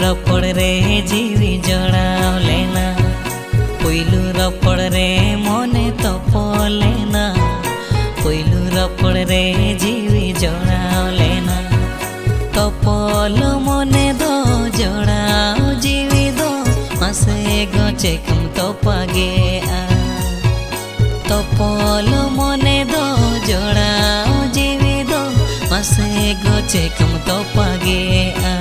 रपड़ रे जीवी जड़ाव लेना, पहिलू रपड़ रे मने तपलेना, पहिलू रपड़ रे जीवी जड़ाव लेना। तपल मने दो जड़ाव जीवी दो मासे गचे कम तपागे आ। तपल मने दो जड़ाव जीवी दो मासे गचे कम तपागे आ।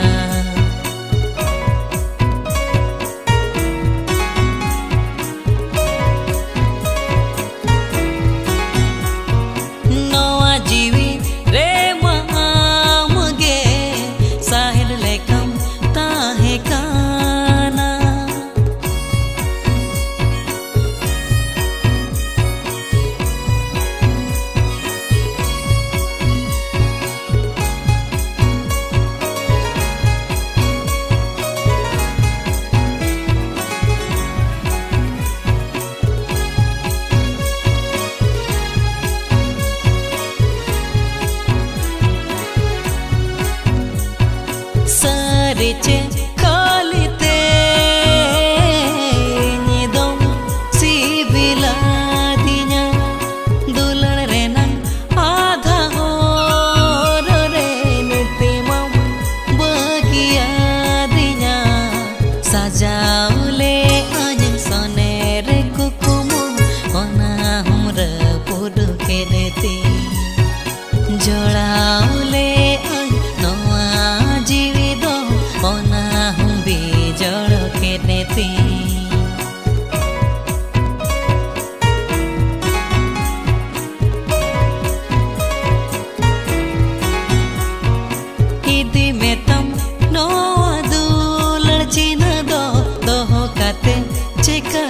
सरिचे खालिते निदों सिबिला दिnya दुलड़ रेना आधा होर रे नितिमम बगिया दिnya सजाउले आज सोनेर कुकुम ओना हमरा पुडु के देती जड़ाउले आज नवा जीवी दो ओना हम भी जड़ के देती। इदी में तम नवा दुलड़ चिन्ह दो दोहो काते चेका